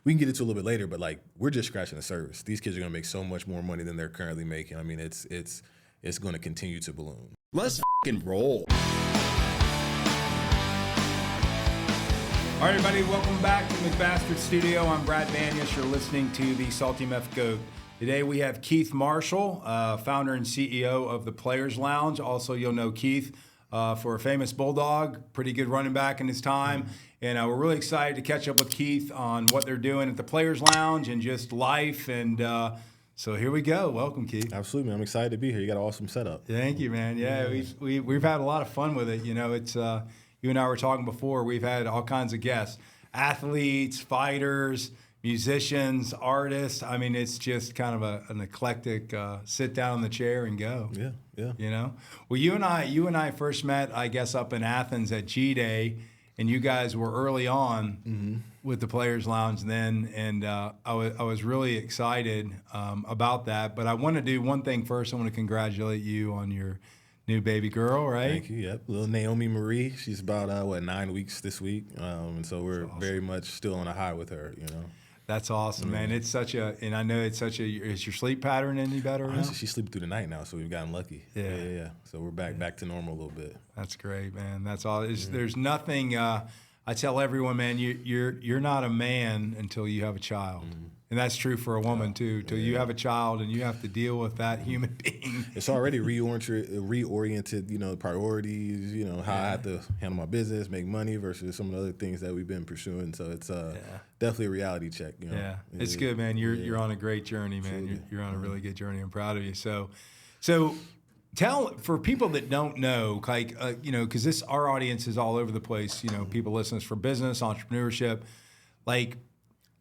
we can get into a little bit later, but like we're just scratching the surface. These kids are going to make so much more money than they're currently making. I mean, it's going to continue to balloon. Let's fucking roll. All right, everybody, welcome back to McBastard Studio. I'm Brad Banish. You're listening to the Salty Meth Goat. Today we have Keith Marshall, founder and CEO of the Players Lounge. Also, you'll know Keith for a famous Bulldog, pretty good running back in his time. And we're really excited to catch up with Keith on what they're doing at the Players Lounge and just life. And so here we go. Welcome, Keith. Absolutely, man. I'm excited to be here. You got an awesome setup. Thank you, man. Yeah, we've had a lot of fun with it. You know, it's you and I were talking before. We've had all kinds of guests, athletes, fighters, musicians, artists. I mean, it's just kind of an eclectic sit down in the chair and go. Yeah. You know, well, you and I first met, I guess, up in Athens at G-Day, and you guys were early on with the Players Lounge then, and I was really excited about that. But I want to do one thing first. I want to congratulate you on your new baby girl, right? Thank you. Yep, little Naomi Marie. She's about 9 weeks this week, and so we're very much still on a high with her. You know. That's awesome, man. It's such and I know it's such is your sleep pattern any better? Honestly, she's sleeping through the night now, so we've gotten lucky. Yeah. So we're back to normal a little bit. That's great, man. That's all. There's nothing. I tell everyone, man, you're not a man until you have a child, and that's true for a woman too. Till you have a child, and you have to deal with that human being. It's already reoriented, you know, priorities. You know how I have to handle my business, make money versus some of the other things that we've been pursuing. So it's definitely a reality check. You know? Yeah, it's good, man. You're on a great journey, man. You're on a really good journey. I'm proud of you. So tell, for people that don't know, like, you know, because our audience is all over the place. You know, people listen to us for business, entrepreneurship. Like,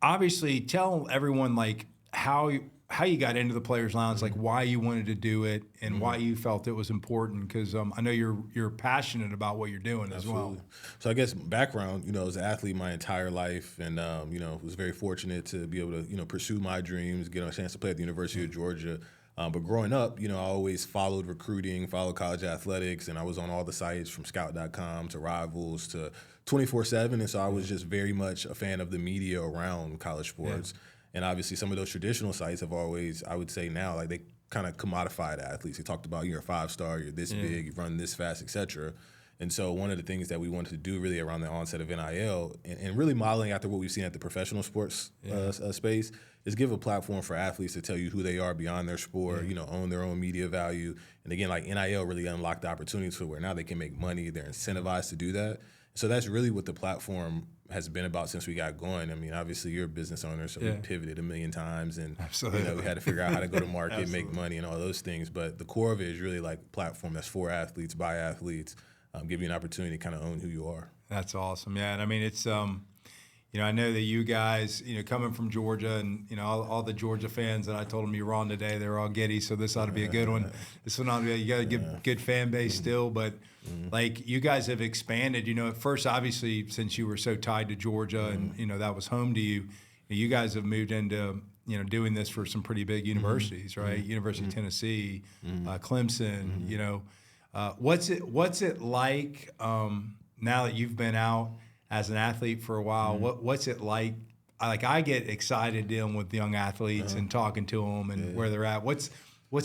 obviously, tell everyone like how you got into the Players Lounge, like why you wanted to do it, and why you felt it was important. Because I know you're passionate about what you're doing as well. So I guess background, you know, as an athlete my entire life, and you know, was very fortunate to be able to, you know, pursue my dreams, get a chance to play at the University of Georgia. But growing up, you know, I always followed recruiting, followed college athletics, and I was on all the sites from scout.com to Rivals to 24/7. And so I was just very much a fan of the media around college sports. Yeah. And obviously some of those traditional sites have always, I would say now, like they kind of commodified athletes. They talked about you're a 5-star, you're this big, you run this fast, et cetera. And so one of the things that we wanted to do really around the onset of NIL and really modeling after what we've seen at the professional sports space is give a platform for athletes to tell you who they are beyond their sport, you know, own their own media value. And again, like NIL really unlocked the opportunities for where now they can make money. They're incentivized to do that. So that's really what the platform has been about since we got going. I mean, obviously you're a business owner, so we pivoted a million times, and you know, we had to figure out how to go to market, make money, and all those things. But the core of it is really like a platform that's for athletes, by athletes, give you an opportunity to kind of own who you are. That's awesome, yeah. And I mean, it's you know, I know that you guys, you know, coming from Georgia, and you know, all the Georgia fans that I told them you were on today, they're all giddy. So this ought to be a good one. This one ought to be. You got a good fan base still, but like you guys have expanded. You know, at first, obviously, since you were so tied to Georgia, and you know that was home to you, you guys have moved into, you know, doing this for some pretty big universities, right? University of Tennessee, Clemson. You know, what's it like now that you've been out as an athlete for a while? What's it like? Like, I get excited dealing with young athletes and talking to them and where they're at. What's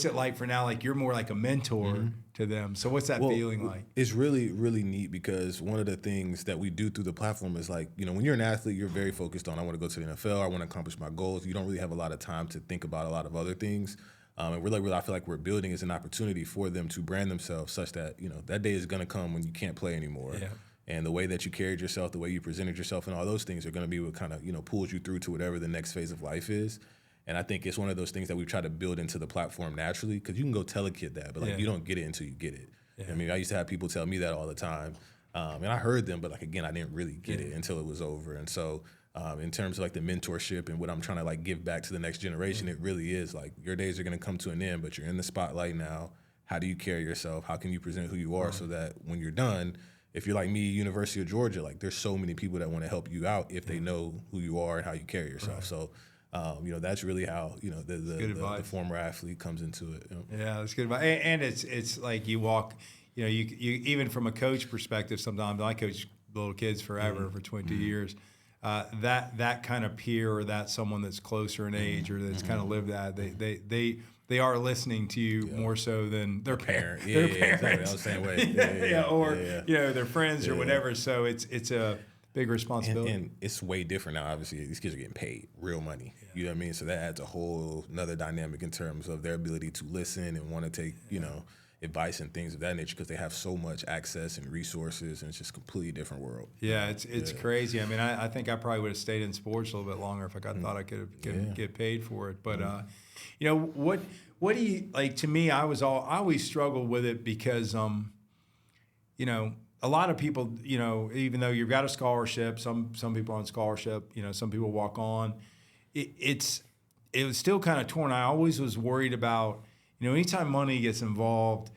it like for now? Like, you're more like a mentor to them. So what's that feeling like? It's really, really neat because one of the things that we do through the platform is like, you know, when you're an athlete, you're very focused on, I want to go to the NFL, I want to accomplish my goals. You don't really have a lot of time to think about a lot of other things. And really, I feel like we're building is an opportunity for them to brand themselves such that, you know, that day is going to come when you can't play anymore. Yeah. And the way that you carried yourself, the way you presented yourself, and all those things are going to be what kind of, you know, pulls you through to whatever the next phase of life is. And I think it's one of those things that we've tried to build into the platform naturally, because you can go tell a kid that, but like you don't get it until you get it. Yeah. I mean, I used to have people tell me that all the time, and I heard them, but like again, I didn't really get it until it was over. And so, in terms of like the mentorship and what I'm trying to like give back to the next generation, it really is like your days are going to come to an end, but you're in the spotlight now. How do you carry yourself? How can you present who you are so that when you're done, if you're like me, University of Georgia, like there's so many people that want to help you out if they know who you are and how you carry yourself. Right. So, you know, that's really how, you know, the former athlete comes into it. You know? Yeah, that's good advice. And it's like you walk, you know, you even from a coach perspective, sometimes I coach little kids forever for 22 years. that kind of peer or that someone that's closer in age or that's kind of lived that, they are listening to you more so than their parent. Yeah, exactly. I was the same way. Or their friends or whatever. So it's a big responsibility. And it's way different now. Obviously, these kids are getting paid real money. Yeah. You know what I mean? So that adds a whole another dynamic in terms of their ability to listen and want to take advice and things of that nature because they have so much access and resources, and it's just a completely different world. Yeah, it's crazy. I mean, I think I probably would have stayed in sports a little bit longer if I thought I could get paid for it. But what do you like? To me, I always struggled with it because a lot of people, even though you've got a scholarship, some people on scholarship, some people walk on. It was still kind of torn. I always was worried about, anytime money gets involved,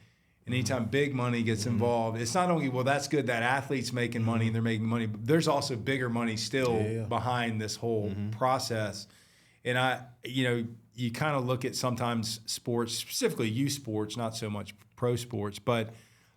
and anytime big money gets involved, it's not only, well, that's good that athletes making money and they're making money, but there's also bigger money still behind this whole process. And you kind of look at sometimes sports, specifically youth sports, not so much pro sports, but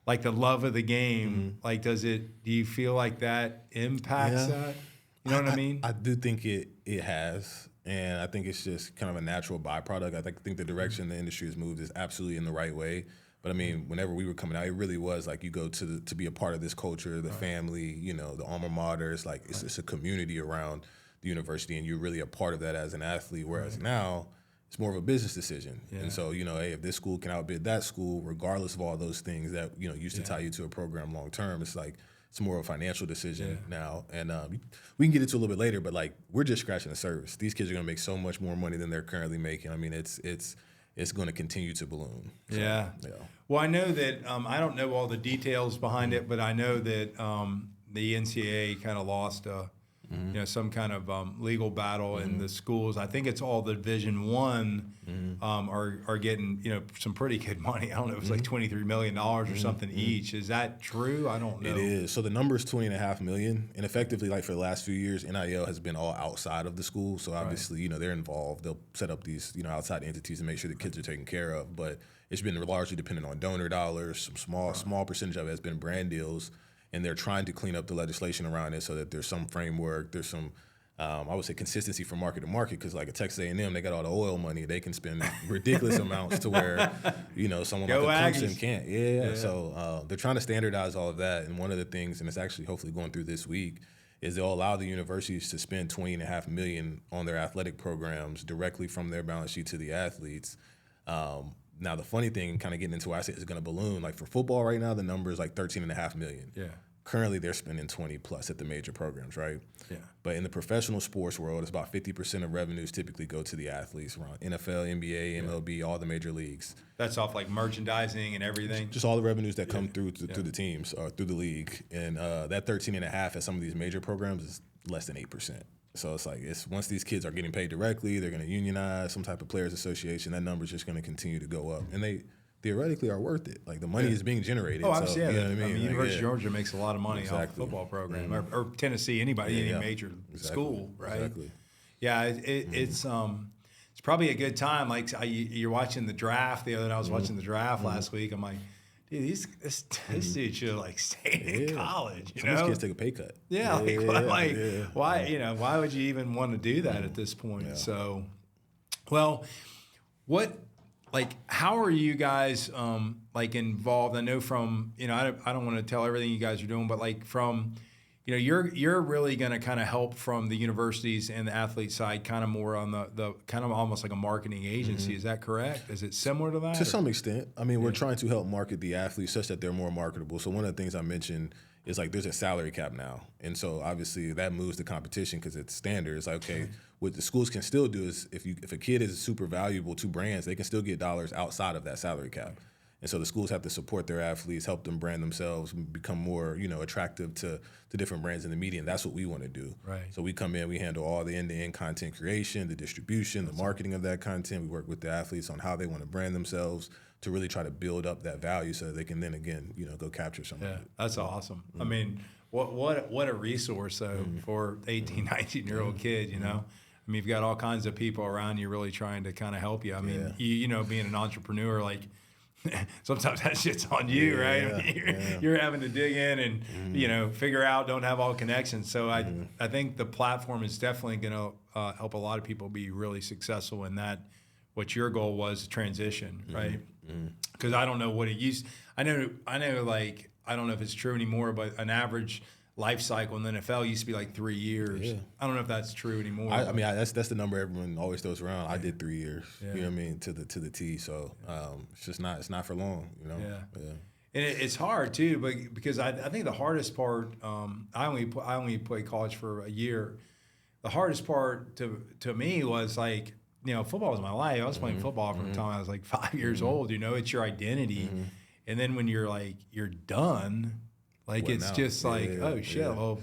like the love of the game, like do you feel like that impacts that? You know what I mean? I do think it has, and I think it's just kind of a natural byproduct. I think the direction the industry has moved is absolutely in the right way. But I mean, whenever we were coming out, it really was like you go to be a part of this culture, the family, the alma mater. It's like it's a community around the university, and you're really a part of that as an athlete. Whereas now, it's more of a business decision. Yeah. And so, hey, if this school can outbid that school, regardless of all those things that, used to tie you to a program long term, it's like it's more of a financial decision now. And we can get into it a little bit later, but like we're just scratching the surface. These kids are going to make so much more money than they're currently making. I mean, it's going to continue to balloon. So, yeah. Well, I know that I don't know all the details behind it, but I know that the NCAA kind of lost some kind of legal battle in the schools. I think it's all the Division I are getting some pretty good money. I don't know, it was like $23 million or something each. Is that true? I don't know. It is. So the number is $20.5 million, and effectively, like for the last few years, NIL has been all outside of the school. So obviously, they're involved. They'll set up these outside entities and make sure the kids are taken care of. But it's been largely dependent on donor dollars. Some small percentage of it has been brand deals. And they're trying to clean up the legislation around it so that there's some framework, there's some, I would say, consistency from market to market. Because like at Texas A&M, they got all the oil money. They can spend ridiculous amounts to where, someone like a Clemson can't. Yeah. So they're trying to standardize all of that. And one of the things, and it's actually hopefully going through this week, is they'll allow the universities to spend $20.5 million on their athletic programs directly from their balance sheet to the athletes. Now, the funny thing, kind of getting into why I say it's going to balloon, like for football right now, the number is like $13.5 million. Yeah. Currently, they're spending 20 plus at the major programs, right? Yeah. But in the professional sports world, it's about 50% of revenues typically go to the athletes around NFL, NBA, MLB, all the major leagues. That's off like merchandising and everything? Just all the revenues that come through the teams or through the league. And that 13.5 at some of these major programs is less than 8%. So it's like once these kids are getting paid directly, they're going to unionize some type of players association. That number is just going to continue to go up, and they theoretically are worth it. Like the money is being generated. Oh, obviously, so, you know what I mean? University of Georgia makes a lot of money off the football program, or Tennessee, any major school, right? Exactly. Yeah, it's probably a good time. Like you're watching the draft the other night. I was watching the draft last week. I'm like, dude, this dude should like stay in college. Some of these kids take a pay cut. Yeah, why? Why would you even want to do that at this point? Yeah. So, well, how are you guys involved? I know from I don't want to tell everything you guys are doing, but like from you're really going to kind of help from the universities and the athlete side, kind of more on the kind of almost like a marketing agency. Is that correct? Is it similar to that? To some extent. I mean, we're trying to help market the athletes such that they're more marketable. So one of the things I mentioned is like there's a salary cap now. And so obviously that moves the competition because it's standard. It's like, okay, what the schools can still do is if a kid is super valuable to brands, they can still get dollars outside of that salary cap. And so the schools have to support their athletes, help them brand themselves, become more, attractive to different brands in the media. And that's what we want to do. Right. So we come in, we handle all the end-to-end content creation, the distribution, the marketing of that content. We work with the athletes on how they want to brand themselves to really try to build up that value so that they can then again, go capture some of it. That's awesome. I mean, what a resource though for 18, 19-year-old kid, I mean, you've got all kinds of people around you really trying to kind of help you. I mean, being an entrepreneur, like sometimes that shit's on you, right? I mean, you're having to dig in and figure out, don't have all connections. So I think the platform is definitely going to help a lot of people be really successful in that. What your goal was, transition, right? Because I don't know what it used. I know. Like, I don't know if it's true anymore, but an average life cycle in the NFL used to be like 3 years. Yeah. I don't know if that's true anymore. I mean, that's the number everyone always throws around. I did 3 years. Yeah. You know what I mean, to the T. So it's just not. It's not for long. You know. Yeah. And it's hard too, but because I think the hardest part. I only played college for a year. The hardest part to me was like, football was my life. I was playing football from the time I was like 5 years old. It's your identity, and then when you're done. Like, it's just oh shit! Well,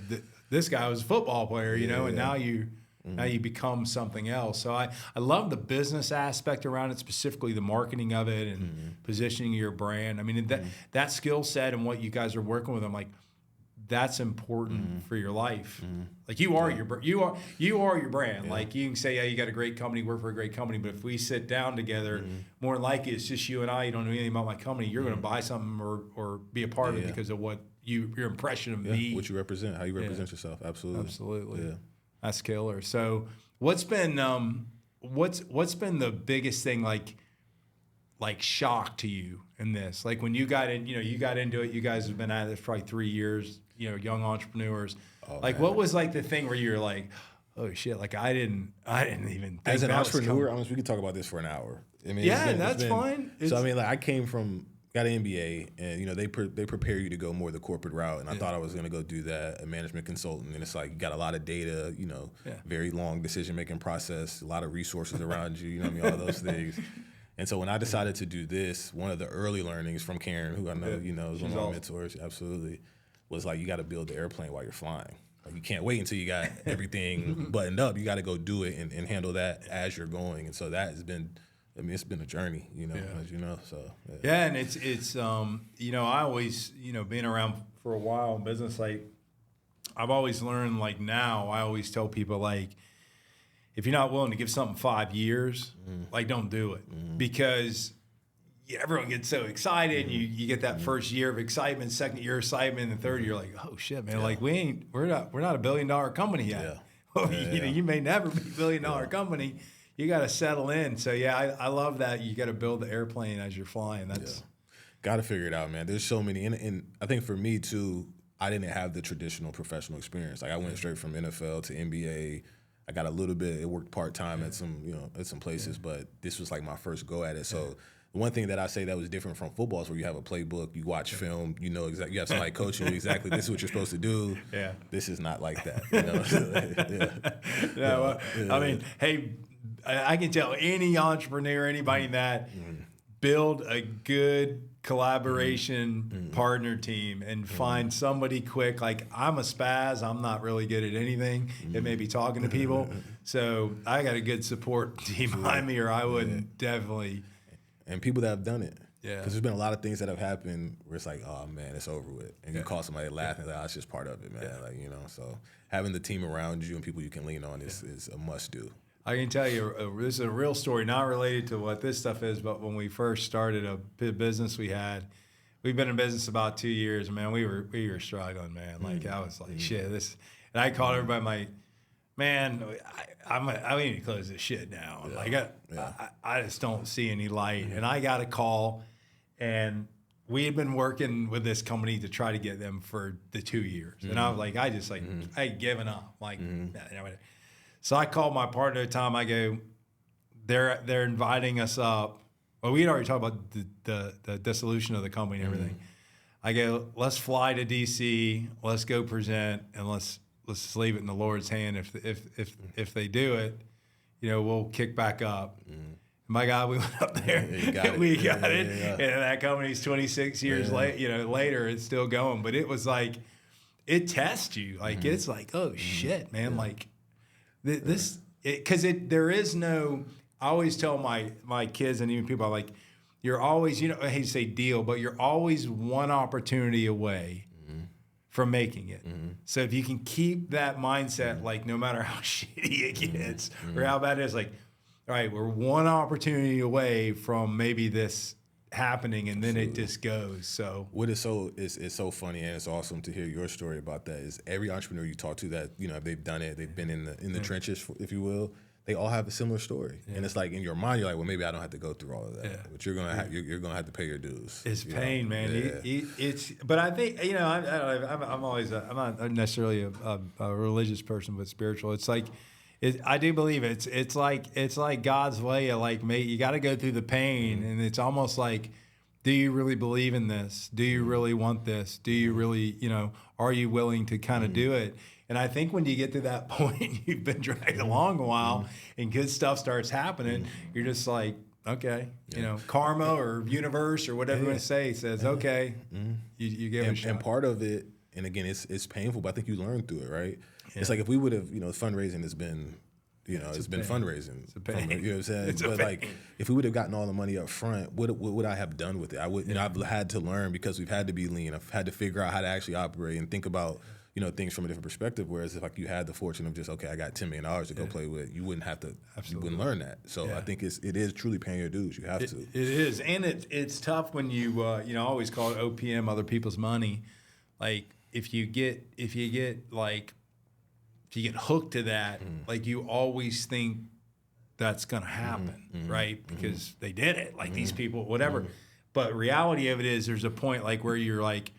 this guy was a football player, and now you become something else. So I love the business aspect around it, specifically the marketing of it and positioning your brand. I mean, that skill set and what you guys are working with, I'm like, that's important for your life. Like, you are your brand. Like, you can say, yeah, you got a great company, work for a great company, but if we sit down together, more than likely it's just you and I. You don't know anything about my company. You're going to buy something or be a part of it because of what your impression of me, what you represent, how you represent yourself. Absolutely. Yeah, that's killer. So what's been the biggest thing like shock to you in this? Like, when you got into it, you guys have been at this probably 3 years, young entrepreneurs. Like, what was like the thing where you're like, oh shit, like I didn't even think as an entrepreneur, honestly, we could talk about this for an hour. I mean, that's fine. So I mean, like, I got an MBA, and they prepare you to go more the corporate route, and I thought I was going to go do that, a management consultant, and it's like you got a lot of data, very long decision making process, a lot of resources around you, all those things. And so when I decided to do this, one of the early learnings from Karen, who I know is one of my mentors, absolutely, was like, you got to build the airplane while you're flying. Like, you can't wait until you got everything buttoned up. You got to go do it and handle that as you're going. And so that has been. I mean, it's been a journey, as you know. So and it's I always being around for a while in business, like, I've always learned, like, now I always tell people, like, if you're not willing to give something 5 years, like, don't do it, because everyone gets so excited. You get that first year of excitement, second year of excitement, and the third you're like, oh shit, man, like we're not a $1 billion company yet. You may never be $1 billion company. You got to settle in. So I love that. You got to build the airplane as you're flying. That's got to figure it out, man. There's so many, and I think for me too, I didn't have the traditional professional experience. Like, I went straight from NFL to NBA. I got a little bit. It worked part time at some places, but this was like my first go at it. So one thing that I say that was different from football is where you have a playbook, you watch film, exactly. You have somebody coaching you exactly. This is what you're supposed to do. Yeah. This is not like that. I mean, hey. I can tell any entrepreneur, anybody that build a good collaboration partner team and find somebody quick. Like, I'm a spaz. I'm not really good at anything. It may be talking to people. So I got a good support team behind me, or I wouldn't definitely. And people that have done it. Yeah. Because there's been a lot of things that have happened where it's like, oh man, it's over with. And you call somebody laughing, like, oh, it's just part of it, man. Like, so having the team around you and people you can lean on is a must do. I can tell you, this is a real story, not related to what this stuff is, but when we first started a business we've been in business about 2 years, man, we were struggling, man. Like, I was like, shit, this, and I called everybody, I'm like, man, I need to close this shit down. Yeah. Like, I just don't see any light. And I got a call, and we had been working with this company to try to get them for the 2 years. And I was like, I had given up. Like, so I called my partner at the time. I go, they're inviting us up. Well, we had already talked about the dissolution of the company and everything. I go, let's fly to DC. Let's go present, and let's just leave it in the Lord's hand. If they do it, we'll kick back up. My God, we went up there. We got it. And that company's 26 years later, it's still going. But it was like, it tests you. Like, it's like, oh shit, man. Like, this, because there is no. I always tell my kids and even people, I'm like, you're always, I hate to say deal, but you're always one opportunity away from making it. So if you can keep that mindset, like, no matter how shitty it gets or how bad it is, like, all right, we're one opportunity away from maybe this happening, and then it just goes. So what is it's so funny, and it's awesome to hear your story about that. Is every entrepreneur you talk to that they've done it, they've been in the trenches, if you will. They all have a similar story, and it's like in your mind, you're like, well, maybe I don't have to go through all of that, but you're gonna have to pay your dues. It's pain, man. It's but I think I'm always I'm not necessarily a religious person, but spiritual. It's like I do believe it's like God's way of like, you got to go through the pain, and it's almost like, do you really believe in this? Do you really want this? Do you really are you willing to kind of do it? And I think when you get to that point, you've been dragged along a while, and good stuff starts happening. You're just like, okay, karma or universe or whatever you want to say says, okay, you give it a shot. And part of it, and again, it's painful, but I think you learn through it, right? Yeah. It's like if we would have, fundraising has been, it's been fundraising. It's a pain. You know what I'm saying? But like, if we would have gotten all the money up front, what would I have done with it? I would, I've had to learn, because we've had to be lean. I've had to figure out how to actually operate and think about things from a different perspective. Whereas if like you had the fortune of just, okay, I got $10 million to go play with, you wouldn't have to, you wouldn't learn that. So I think it is truly paying your dues. You have to. It is, and it's tough when you I always call it OPM, other people's money. Like if you get hooked to that, like you always think that's gonna happen, right? Because they did it, like these people, whatever. But reality of it is, there's a point like where you're like,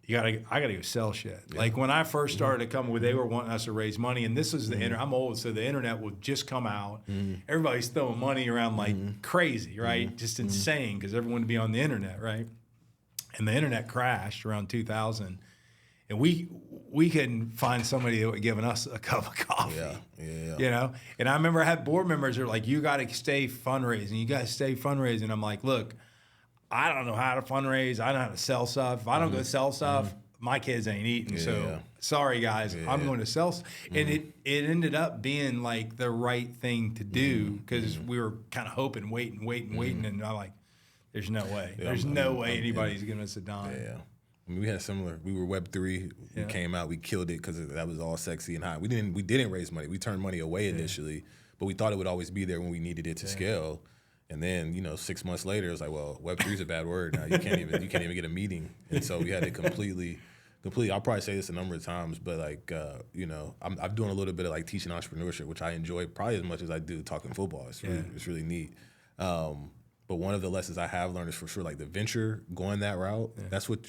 I gotta go sell shit. Yeah. Like when I first started to come with, they were wanting us to raise money, and this was the internet. I'm old, so the internet would just come out. Everybody's throwing money around like crazy, right? Just insane, because everyone would be on the internet, right? And the internet crashed around 2000, and we couldn't find somebody that would give us a cup of coffee. Yeah. And I remember I had board members that were like, you got to stay fundraising. You got to stay fundraising. I'm like, look, I don't know how to fundraise. I don't know how to sell stuff. If I don't go sell stuff, my kids ain't eating. So sorry, guys, I'm going to sell. And it ended up being like the right thing to do, because we were kind of hoping, waiting. And I'm like, there's no way. There's no way anybody's giving us a dime. Yeah. I mean, we had similar. We were Web3. We came out. We killed it because that was all sexy and hot. We didn't raise money. We turned money away initially, but we thought it would always be there when we needed it to scale. And then 6 months later, it was like, well, Web3 is a bad word now. You can't even get a meeting. And so we had to completely. I'll probably say this a number of times, but like I'm doing a little bit of like teaching entrepreneurship, which I enjoy probably as much as I do talking football. It's really neat. But one of the lessons I have learned is for sure, like the venture, going that route. That's what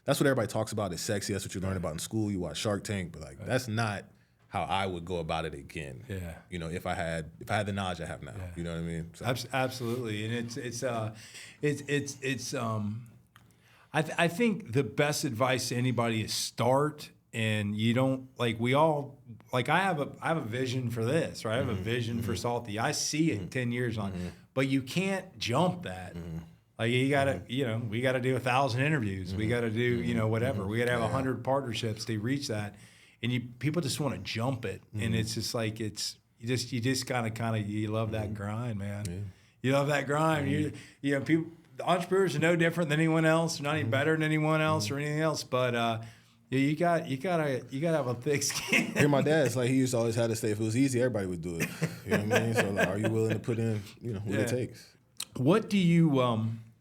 everybody talks about is sexy. That's what you learn about in school. You watch Shark Tank, but like that's not how I would go about it again. Yeah. If I had the knowledge I have now. You know what I mean? So. Absolutely, and I think the best advice to anybody is start. And you don't I have a vision for this, right? I have a vision for Salty. I see it 10 years on, but you can't jump that. Like you gotta, we gotta do 1,000 interviews. We gotta do, whatever. We gotta have 100 partnerships to reach that. And people just want to jump it, and it's just like you just kind of you love that grind, man. Yeah. You love that grind. People, entrepreneurs are no different than anyone else. They're not any better than anyone else or anything else, but. You gotta have a thick skin. Hear my dad's like he used to always have to say if it was easy, everybody would do it. You know what I mean? So like, are you willing to put in, what it takes? What do you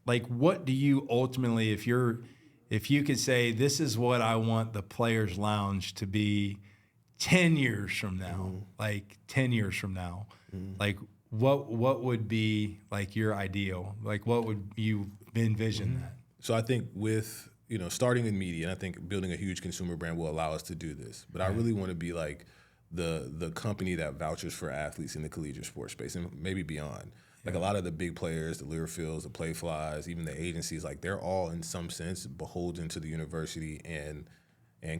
what do you ultimately, if you could say this is what I want the Players Lounge to be 10 years from now, like 10 years from now, like what would be like your ideal? Like what would you envision that? So I think with starting in media, and I think building a huge consumer brand will allow us to do this. But I really want to be like the company that vouches for athletes in the collegiate sports space and maybe beyond. Like a lot of the big players, the Learfields, the Playflies, even the agencies, like they're all in some sense beholden to the university and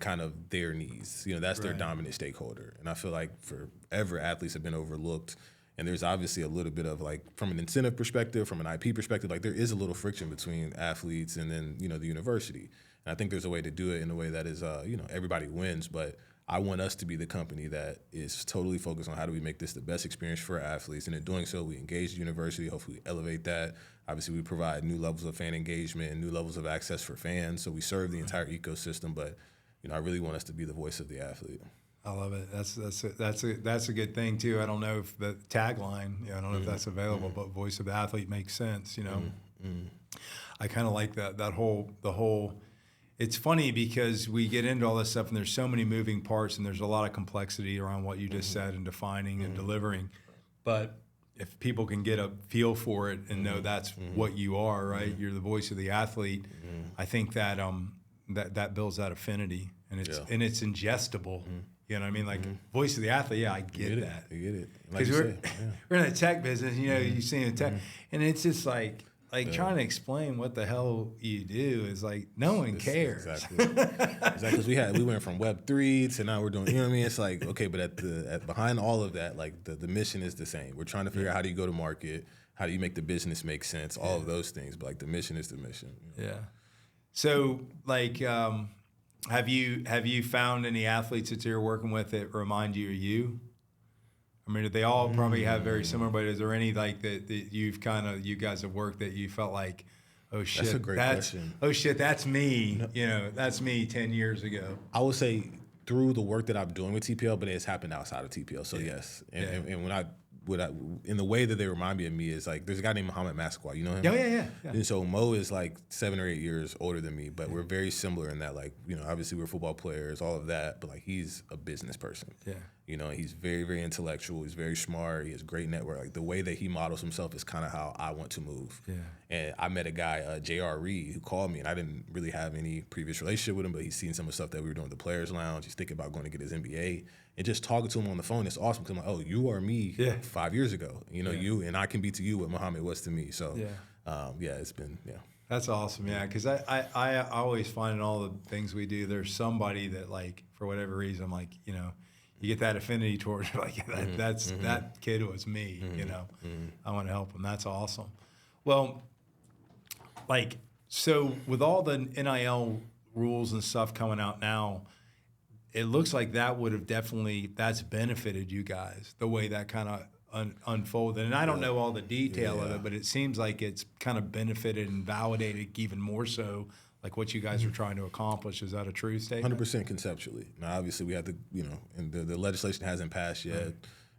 kind of their needs. That's their dominant stakeholder. And I feel like forever athletes have been overlooked. And there's obviously a little bit of like, from an incentive perspective, from an IP perspective, like there is a little friction between athletes and then, the university. And I think there's a way to do it in a way that is, everybody wins. But I want us to be the company that is totally focused on how do we make this the best experience for athletes. And in doing so, we engage the university, hopefully elevate that. Obviously, we provide new levels of fan engagement and new levels of access for fans. So we serve the entire ecosystem. But, I really want us to be the voice of the athlete. I love it. That's a good thing too. I don't know if the tagline, I don't know if that's available, but voice of the athlete makes sense. I kind of like the whole. It's funny because we get into all this stuff and there's so many moving parts and there's a lot of complexity around what you just said and defining and delivering. But if people can get a feel for it and know that's what you are, right? You're the voice of the athlete. I think that that builds that affinity and it's ingestible. You know what I mean? Like voice of the athlete, yeah, I get that. You get it. Because we're in the tech business, you see in tech, and it's just like trying to explain what the hell you do is like no one cares. Exactly. Because we went from Web3 to now we're doing. You know what I mean? It's like okay, but behind all of that, like the mission is the same. We're trying to figure out how do you go to market, how do you make the business make sense, all of those things. But like the mission is the mission. Yeah. So like. Have you found any athletes that you're working with that remind you of you? I mean, they all probably have very similar, but is there any like that you guys have worked that you felt like, oh shit, that's a great question. Oh shit, that's me. That's me 10 years ago. I would say through the work that I'm doing with TPL, but it's happened outside of TPL. So yes, and when I in the way that they remind me of me is like there's a guy named Muhammad Massaquoi. You know him? Yeah. And so Mo is like 7 or 8 years older than me, but we're very similar in that like obviously we're football players, all of that, but like he's a business person. Yeah. He's very, very intellectual. He's very smart. He has great network. Like the way that he models himself is kind of how I want to move. Yeah. And I met a guy, J.R. Reed, who called me, and I didn't really have any previous relationship with him, but he's seen some of the stuff that we were doing at the Players Lounge. He's thinking about going to get his MBA. And just talking to him on the phone, it's awesome because I'm like, oh, you are me 5 years ago. You and I can be to you what Muhammad was to me. So, it's been, That's awesome, because I always find in all the things we do, there's somebody that like, for whatever reason, like, you get that affinity towards like that kid was me, I want to help him. That's awesome. Well, like, so with all the NIL rules and stuff coming out now, it looks like that would have that's benefited you guys, the way that kind of unfolded. And I don't know all the detail of it, but it seems like it's kind of benefited and validated even more so, like what you guys are trying to accomplish. Is that a true statement? 100% conceptually. Now, obviously, we have to, and the legislation hasn't passed yet. Right.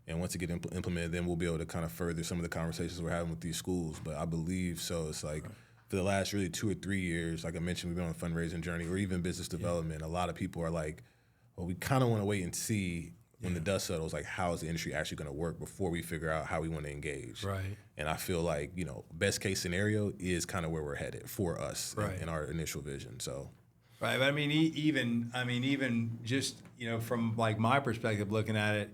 And once it gets implemented, then we'll be able to kind of further some of the conversations we're having with these schools. But I believe so. It's like for the last really 2 or 3 years, like I mentioned, we've been on a fundraising journey or even business development. A lot of people are like, well, we kind of want to wait and see when the dust settles, like how is the industry actually going to work before we figure out how we want to engage. Right. And I feel like, best case scenario is kind of where we're headed for us in our initial vision. So. Right. But I mean, even just, from like my perspective looking at it,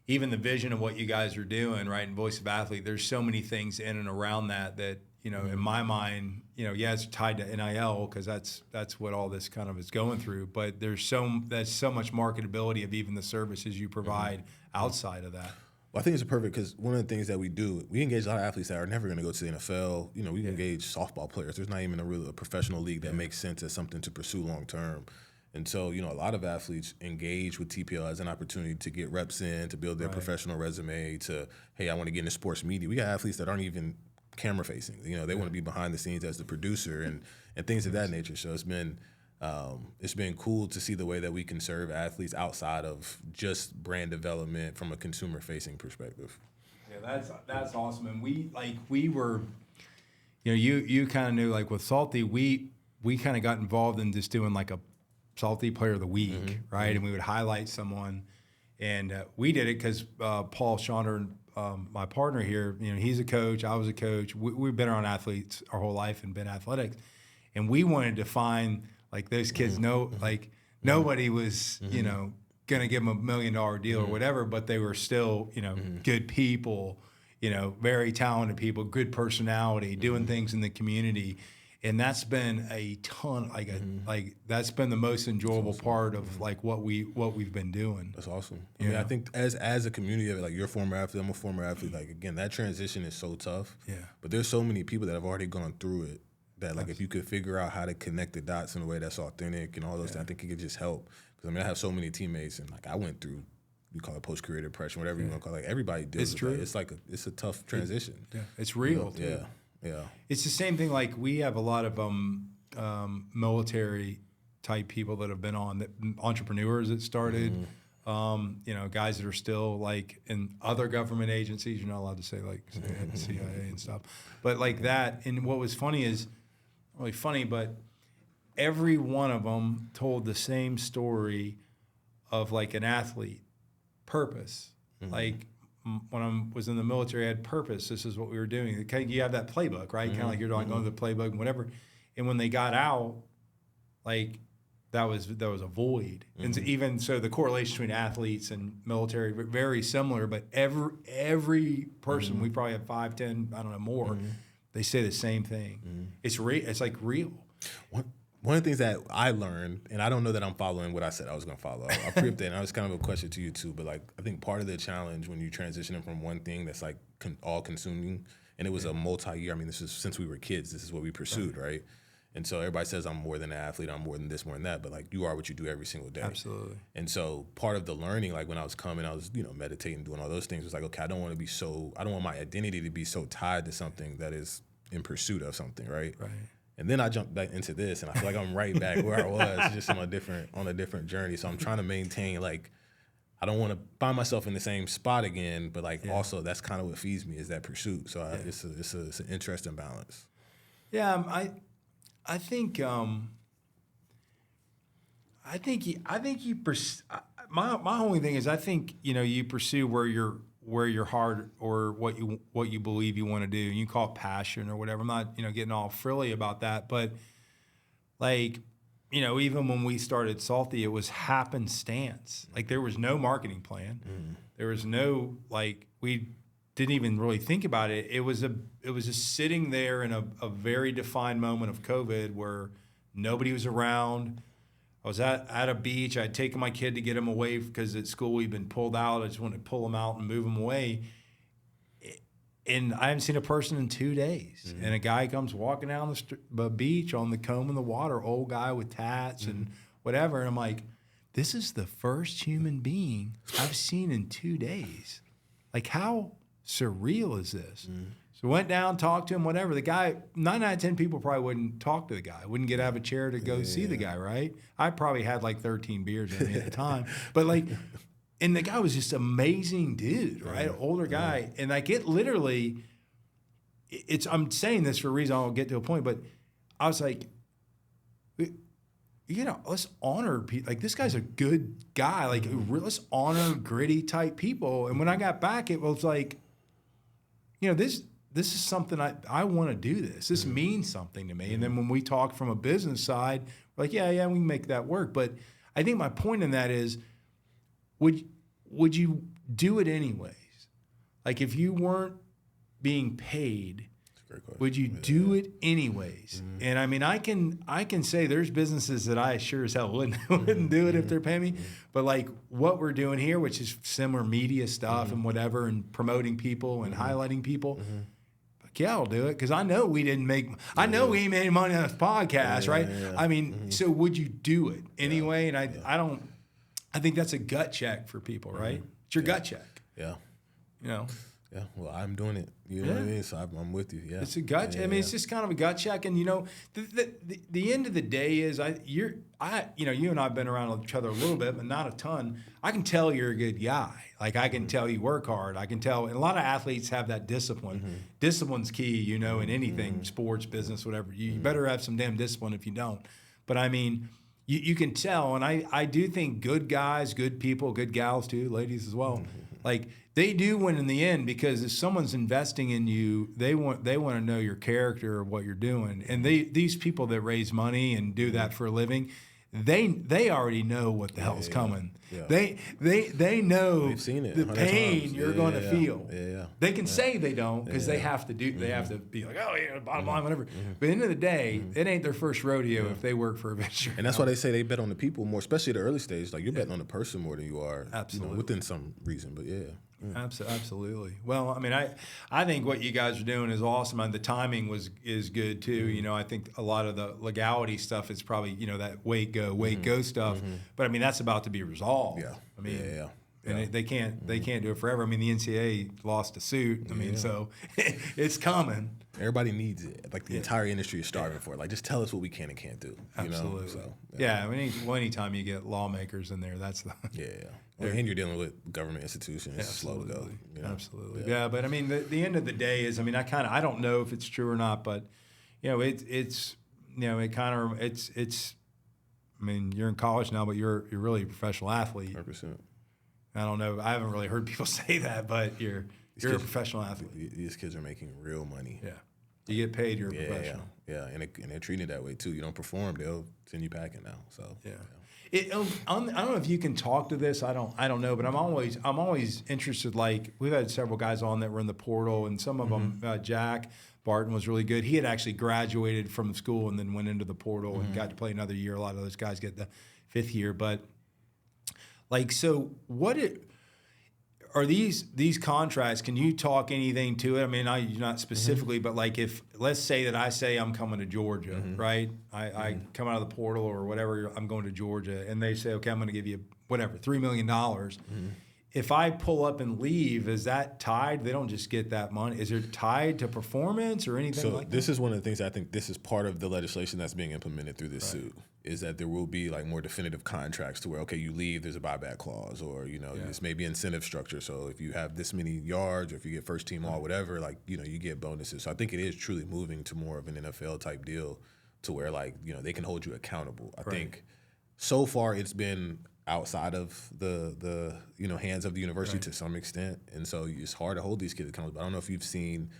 even the vision of what you guys are doing, right, in Voice of Athlete, there's so many things in and around that in my mind, it's tied to NIL because that's what all this kind of is going through. But there's so much marketability of even the services you provide outside of that. Well, I think it's perfect because one of the things that we do, we engage a lot of athletes that are never going to go to the NFL. We engage softball players. There's not even a professional league that makes sense as something to pursue long term. And so, a lot of athletes engage with TPL as an opportunity to get reps in, to build their professional resume, to, hey, I want to get into sports media. We got athletes that aren't even camera facing. They want to be behind the scenes as the producer and things of that nature. So it's been cool to see the way that we can serve athletes outside of just brand development from a consumer facing perspective. Yeah, that's awesome. And we were, you kind of knew, like with Salty, we kind of got involved in just doing like a Salty Player of the Week, right? And we would highlight someone, and we did it because Paul Schonder, my partner here, he's a coach. I was a coach. We've been around athletes our whole life and been athletics, and we wanted to find like those kids. Nobody was going to give them $1 million deal or whatever, but they were still good people, very talented people, good personality, doing things in the community. And that's been a ton, that's been the most enjoyable part of like what we've been doing. That's awesome. I mean, I think as a community of like you're a former athlete, I'm a former athlete. Like again, that transition is so tough. Yeah. But there's so many people that have already gone through it that like if you could figure out how to connect the dots in a way that's authentic and all those things, I think it could just help. Because I mean, I have so many teammates and like I went through, you call it post-career depression, whatever you want to call it. Like everybody deals with it. It's like it's a tough transition. Yeah, it's real. Too. Yeah. It's the same thing. Like we have a lot of military type people that have been on entrepreneurs that started Guys that are still like in other government agencies. You're not allowed to say like CIA and stuff, but like that. And what was funny is really funny, but every one of them told the same story of like an athlete, purpose. Like when I was in the military, I had purpose. This is what we were doing. You have that playbook, right? Kind of like you're going to the playbook and whatever. And when they got out, like that was a void. And so even so, the correlation between athletes and military very similar. But every person, we probably have 5, 10, I don't know more. They say the same thing. It's like real. One of the things that I learned, and I don't know that I'm following what I said I was going to follow. I'll preempt that, and it's kind of a question to you too. But like, I think part of the challenge when you transition from one thing that's like all-consuming, and it was a multi-year. I mean, this is since we were kids. This is what we pursued, right? And so everybody says I'm more than an athlete, I'm more than this, more than that. But like, you are what you do every single day. Absolutely. And so part of the learning, like when I was coming, I was meditating, doing all those things. Was like, okay, I don't want my identity to be so tied to something that is in pursuit of something, right? Right. And then I jumped back into this, and I feel like I'm right back where I was, just on a different journey. So I'm trying to maintain, like, I don't want to find myself in the same spot again, but like also that's kind of what feeds me is that pursuit. So it's an interesting balance. Yeah, I think my only thing is I think you pursue where your heart or what you believe you want to do. You call it passion or whatever. I'm not getting all frilly about that, but like even when we started Salty, it was happenstance. Like there was no marketing plan. There was no we didn't even really think about it. It was just sitting there in a very defined moment of COVID where nobody was around. I was at a beach. I had taken my kid to get him away because at school we'd been pulled out. I just wanted to pull him out and move him away. And I haven't seen a person in 2 days. And a guy comes walking down the beach on the comb in the water, old guy with tats and whatever. And I'm like, this is the first human being I've seen in 2 days. Like, how surreal is this? So went down, talked to him, whatever. The guy, 9 out of 10 people probably wouldn't talk to the guy, wouldn't get out of a chair to go see the guy, right? I probably had like 13 beers in me at the time. But like, and the guy was just amazing dude, right? Older guy. And like it literally, I'm saying this for a reason, I'll get to a point, but I was like, let's honor people. Like this guy's a good guy. Like let's honor gritty type people. And when I got back, it was like, this is something I want to do this. This means something to me. And then when we talk from a business side, we're like, yeah, we can make that work. But I think my point in that is, would you do it anyways? Like if you weren't being paid, would you do it anyways? And I mean, I can say there's businesses that I sure as hell wouldn't do it if they're paying me. But like what we're doing here, which is similar media stuff and whatever, and promoting people and highlighting people. Yeah, I'll do it because I know we didn't make. I know we ain't made money on this podcast, right? I mean, so would you do it anyway? And I don't. I think that's a gut check for people, right? It's your gut check. Yeah. Yeah. Well, I'm doing it. You know what I mean? So I'm with you. Yeah. It's a gut check. I mean, it's just kind of a gut check. And the end of the day is you and I've been around each other a little bit, but not a ton. I can tell you're a good guy. Like I can tell you work hard. I can tell, and a lot of athletes have that discipline. Discipline's key, in anything, sports, business, whatever. You better have some damn discipline if you don't. But I mean, you can tell, and I do think good guys, good people, good gals too, ladies as well. Like they do win in the end because if someone's investing in you, they want to know your character of what you're doing. And these people that raise money and do that for a living, they already know what the hell's coming. Yeah. They know the pain you're going to feel. Yeah. They can say they don't because they have to do. They have to be like, oh yeah, bottom line, whatever. But at the end of the day, it ain't their first rodeo if they work for a venture. And that's why they say they bet on the people more, especially the early stage. Like you're betting on the person more than you are, within some reason. But yeah. Absolutely. Well, I mean, I think what you guys are doing is awesome, and the timing is good too. I think a lot of the legality stuff is probably that wait go stuff. But I mean, that's about to be resolved. Yeah. I mean, and they can't do it forever. I mean, the NCAA lost a suit. I mean, so it's coming. Everybody needs it. Like the entire industry is starving for it. Like, just tell us what we can and can't do. Absolutely. You know? So, yeah. I mean, anytime you get lawmakers in there, that's the Well, and you're dealing with government institutions. It's slow to go. You know? Absolutely. Yeah. But I mean, the end of the day is, I mean, I don't know if it's true or not, but it's I mean, you're in college now, but you're really a professional athlete. 100%. I don't know. I haven't really heard people say that, but you're a professional athlete. These kids are making real money. Yeah. You get paid, you're a professional. Yeah. And they're treated that way too. You don't perform, they'll send you packing now. So I don't know if you can talk to this. I don't know, but I'm always interested. Like, we've had several guys on that were in the portal, and some of them, Jack Barton was really good. He had actually graduated from school and then went into the portal and got to play another year. A lot of those guys get the 5th year, but like, so are these contracts? Can you talk anything to it? I mean, not specifically, but like, if let's say that I say I'm coming to Georgia, right? I come out of the portal or whatever, I'm going to Georgia, and they say, okay, I'm going to give you whatever $3 million. If I pull up and leave, is that tied? They don't just get that money. Is it tied to performance or anything like that? So this is one of the things I think this is part of the legislation that's being implemented through this suit, is that there will be like more definitive contracts to where, okay, you leave, there's a buyback clause, or, this may be incentive structure. So if you have this many yards, or if you get first team all, whatever, like, you get bonuses. So I think it is truly moving to more of an NFL type deal to where, like, they can hold you accountable. I think so far it's been outside of the hands of the university to some extent, and so it's hard to hold these kids accountable. But I don't know if you've seen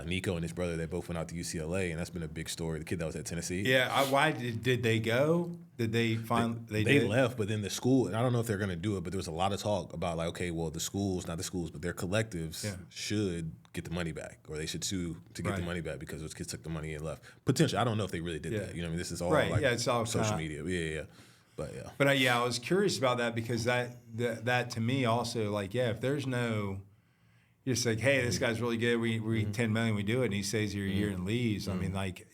Nico and his brother. They both went out to UCLA, and that's been a big story. The kid that was at Tennessee. Yeah, why did they go? Did they find they left? But then the school, and I don't know if they're going to do it, but there was a lot of talk about, like, okay, well, the schools, not the schools, but their collectives should get the money back, or they should sue to get the money back because those kids took the money and left. Potentially, I don't know if they really did that. I mean, this is all it's all social media. Yeah. But I was curious about that, because that to me also, like, if there's no, you're just like, hey, this guy's really good, we $10 million, we do it, and he stays here a year and leaves. I mean, like,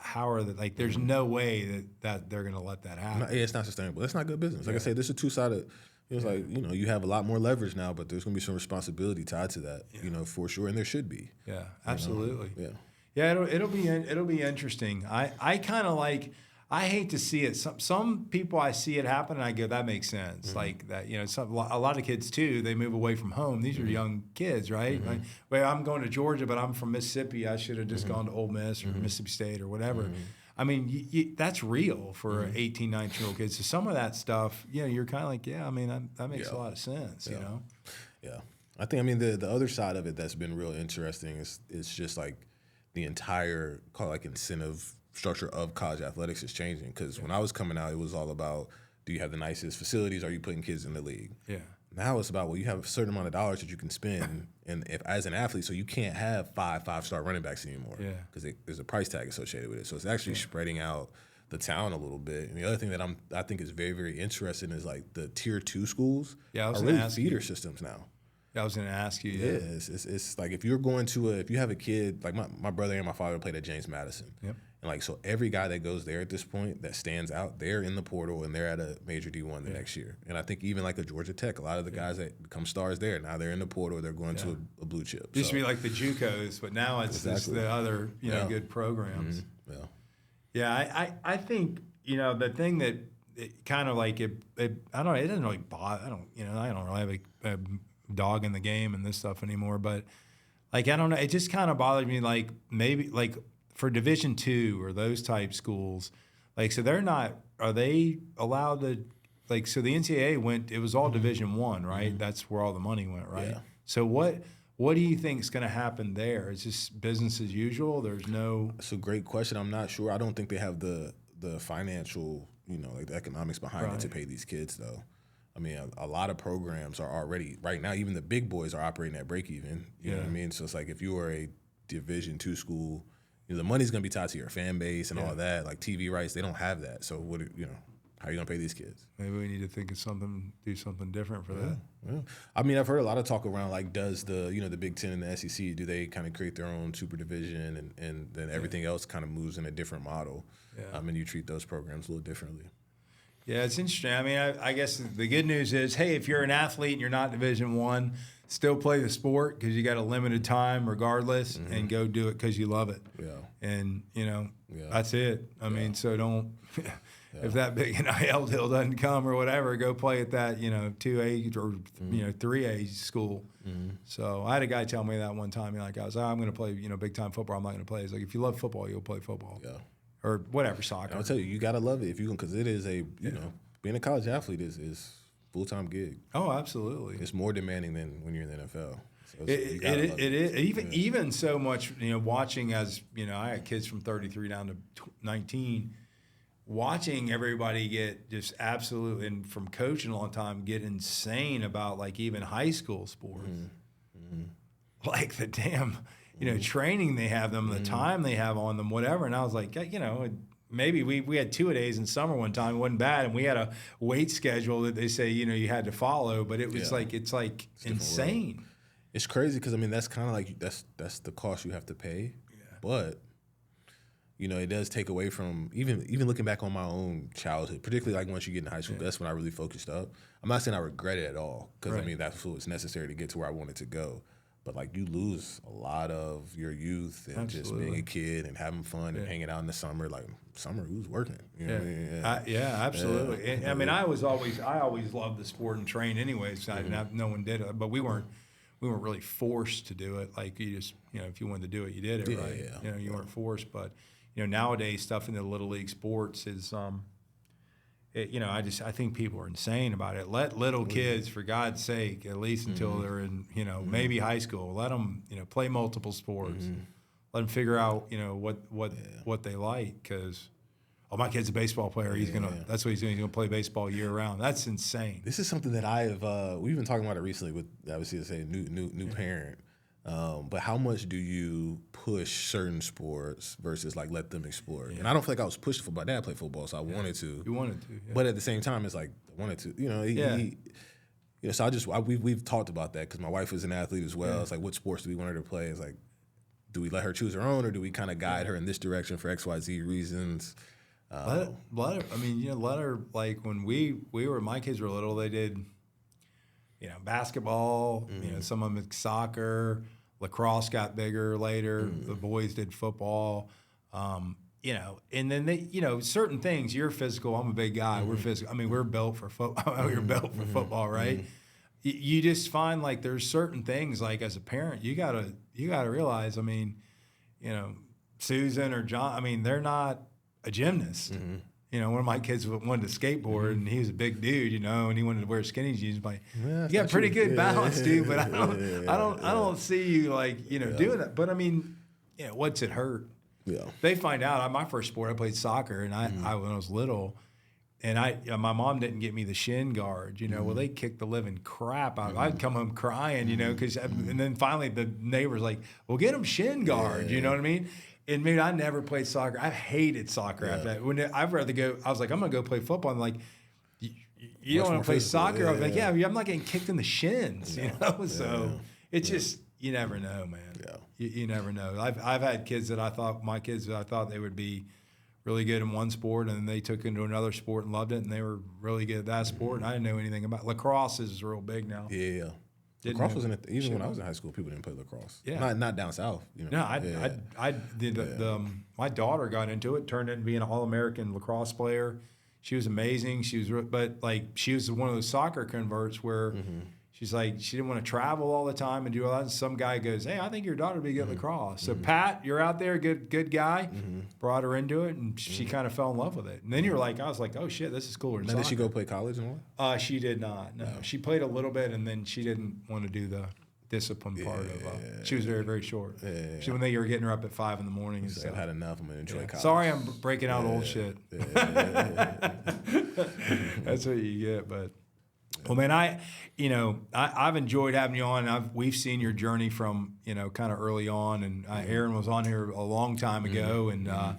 how are like, there's no way that they're gonna let that happen. It's not sustainable. It's not good business. Like I say, this is a two-sided. It's like, you have a lot more leverage now, but there's gonna be some responsibility tied to that, for sure, and there should be. Yeah, absolutely. Yeah, it'll be interesting. I kind of like. I hate to see it. Some people, I see it happen, and I go, that makes sense. Like that, a lot of kids too, they move away from home. These are young kids, right? Like, well, I'm going to Georgia, but I'm from Mississippi. I should have just gone to Ole Miss or Mississippi State or whatever. I mean, that's real for 18, 19-year-old kids. So some of that stuff, you're kind of like, I mean, that makes a lot of sense, Yeah. I think, I mean, the other side of it that's been real interesting is just like the entire, call it like incentive structure of college athletics is changing. Because when I was coming out, it was all about, do you have the nicest facilities? Are you putting kids in the league? Yeah. Now it's about, well, you have a certain amount of dollars that you can spend, and if as an athlete, so you can't have five-star running backs anymore. Yeah. Because there's a price tag associated with it. So it's actually spreading out the talent a little bit. And the other thing that I think is very, very interesting is like the tier 2 schools are really feeder systems now. I was going to ask you. Yeah, it's like if you're going to if you have a kid, like my brother and my father played at James Madison. Yep. And like, so every guy that goes there at this point that stands out, they're in the portal and they're at a major D1 the next year. And I think even like a Georgia Tech, a lot of the guys that become stars there, now they're in the portal, they're going to a blue chip. It used to be like the JUCOs, but now it's the other, good programs. Yeah, I think, the thing that it kind of like, it I don't know, it doesn't really bother, I don't really have a dog in the game and this stuff anymore, but like, I don't know, it just kind of bothered me, like maybe like for Division II or those type schools, like, so are they allowed to, like, so the NCAA it was all Division I, right? That's where all the money went, right? Yeah. So what do you think is going to happen there? Is this business as usual? There's no. It's a great question. I'm not sure. I don't think they have the financial, like the economics behind it to pay these kids though. I mean, a lot of programs are already, right now, even the big boys are operating at break even. You know what I mean? So it's like if you are a Division II school, the money's going to be tied to your fan base and all of that. Like TV rights, they don't have that. So how are you going to pay these kids? Maybe we need to think of do something different for that. Yeah. I mean, I've heard a lot of talk around, like, does the Big Ten and the SEC, do they kind of create their own super division and then everything else kind of moves in a different model? Yeah. And you treat those programs a little differently. Yeah, it's interesting. I mean, I guess the good news is, hey, if you're an athlete and you're not Division I, still play the sport because you got a limited time regardless, and go do it because you love it. Yeah. And, that's it. I mean, so don't if that big NIL deal doesn't come or whatever, go play at that, 2A or, 3A school. So I had a guy tell me that one time. I was like, I'm going to play, big time football. I'm not going to play. He's like, if you love football, you'll play football. Yeah. Or whatever, soccer. I'll tell you, you gotta love it if you can, because it is being a college athlete is full-time gig. Oh, absolutely. It's more demanding than when you're in the NFL. So It is even so much. Watching as I had kids from 33 down to 19. Watching everybody get just absolutely, and from coaching a long time, get insane about like even high school sports, like the damn. Training they have them, the time they have on them, whatever. And I was like, maybe we had 2-a-days in summer one time. It wasn't bad. And we had a weight schedule that they say, you had to follow, but it was it's insane. It's crazy because, that's kind of like, that's the cost you have to pay. Yeah. But, it does take away from, even looking back on my own childhood, particularly like once you get in high school, that's when I really focused up. I'm not saying I regret it at all because, that's what was necessary to get to where I wanted to go. But, you lose a lot of your youth and just being a kid and having fun and hanging out in the summer. Summer, who's working? You know what I mean? Absolutely. Yeah. I always loved the sport and trained anyways. No one did it. But we weren't really forced to do it. Like, you just, if you wanted to do it, you did it, right? Yeah. You weren't forced. But, nowadays, stuff in the Little League sports is I think people are insane about it. Let little kids, for God's sake, at least until they're in, maybe high school, let them, play multiple sports. Let them figure out, what they like. Because, my kid's a baseball player. That's what he's doing. He's gonna play baseball year round. That's insane. This is something that we've been talking about it recently with, obviously, to say new parent. But how much do you push certain sports versus let them explore? Yeah. And I don't feel like I was pushed for. My dad played football, so I wanted to. You wanted to, yeah. But at the same time, it's I wanted to. So we've talked about that because my wife is an athlete as well. Yeah. It's what sports do we want her to play? It's do we let her choose her own, or do we kind of guide her in this direction for XYZ reasons? Let her. Let her. When my kids were little, they did. Basketball. Some of them soccer. Lacrosse got bigger later. The boys did football. And then they, certain things. You're physical. I'm a big guy. We're physical. We're built for football. We're built for football, right? You just find there's certain things as a parent you gotta realize. Susan or John. They're not a gymnast. One of my kids wanted to skateboard, and he was a big dude, and he wanted to wear skinny jeans. But you got pretty good balance, dude. But I don't see you doing that. But what's it hurt? Yeah. They find out. My first sport, I played soccer, and I when I was little, and my mom didn't get me the shin guard. Well, they kicked the living crap out. I'd come home crying, because, and then finally the neighbor's like, "Well, get him shin guard." You know what I mean? And maybe I never played soccer. I hated soccer after that. When I'd rather go, I was like, I'm going to go play football. I'm like, you don't want to play soccer? I was like, I'm not getting kicked in the shins, So it's just, you never know, man. Yeah. You never know. I've had kids that I thought they would be really good in one sport, and then they took into another sport and loved it, and they were really good at that sport, and I didn't know anything about it. Lacrosse is real big now. Yeah. Lacrosse was even when I was in high school, people didn't play lacrosse. Yeah, not down south. No, I did. My daughter got into it, turned into being an All-American lacrosse player. She was amazing. She was one of those soccer converts where she's she didn't want to travel all the time and do all that. And some guy goes, "Hey, I think your daughter would be good at lacrosse." So Pat, you're out there, good guy. Brought her into it, and she kind of fell in love with it. And then I was like, "Oh shit, this is cooler." Now, did she go play college and all? She did not. No, she played a little bit, and then she didn't want to do the discipline part of it. She was very, very short. When they were getting her up at 5 in the morning and stuff. I've had enough. I'm gonna enjoy college. Sorry, I'm breaking out old shit. That's what you get, but. Well, man, I've enjoyed having you on. We've seen your journey from kind of early on, and Aaron was on here a long time ago, and I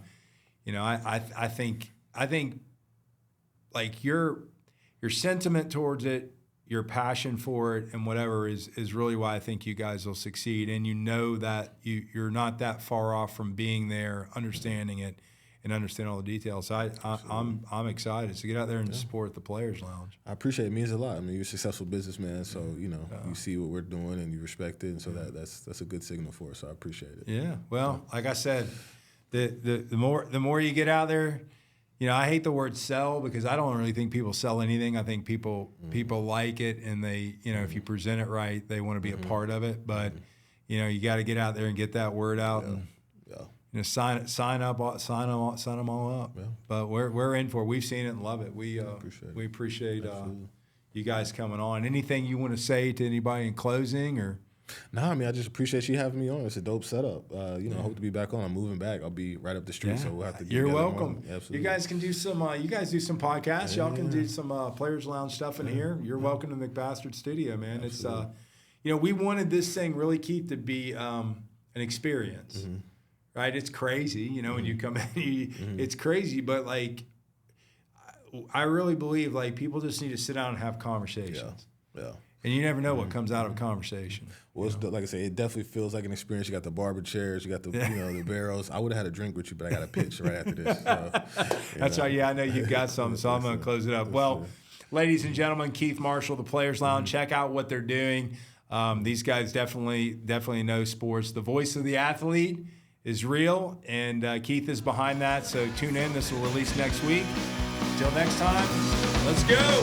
think your sentiment towards it, your passion for it, and whatever is really why I think you guys will succeed. And that you're not that far off from being there, understanding it, and understand all the details. So I'm excited to get out there and support the Players Lounge. I appreciate it. It means a lot. I mean, you're a successful businessman, so you see what we're doing and you respect it, and so that's a good signal for us. So I appreciate it. Yeah. Well, like I said, the more you get out there, I hate the word sell because I don't really think people sell anything. I think people like it, and they, if you present it right, they want to be a part of it. But you got to get out there and get that word out and. Sign them all up. Yeah. But we're in for it. We've seen it and love it. We appreciate you guys coming on. Anything you want to say to anybody in closing or? No, I mean I just appreciate you having me on. It's a dope setup. I hope to be back on. I'm moving back. I'll be right up the street, so we'll have to. You're welcome. Absolutely. You guys can do some. You guys do some podcasts. Y'all can do some Players Lounge stuff in here. You're welcome to the McBastard Studio, man. Absolutely. It's we wanted this thing really, Keith, to be an experience. Mm-hmm. Right, it's crazy, when you come in, it's crazy. But like, I really believe like people just need to sit down and have conversations. Yeah. And you never know what comes out of a conversation. Well, like I say, it definitely feels like an experience. You got the barber chairs, you got the the barrels. I would have had a drink with you, but I got a pitch right after this. So, That's right. Yeah, I know you've got some, so I'm going to close it up. Well, ladies and gentlemen, Keith Marshall, the Players Lounge. Check out what they're doing. These guys definitely know sports. The voice of the athlete is real, and Keith is behind that, so tune in. This will release next week. Until next time, let's go. Get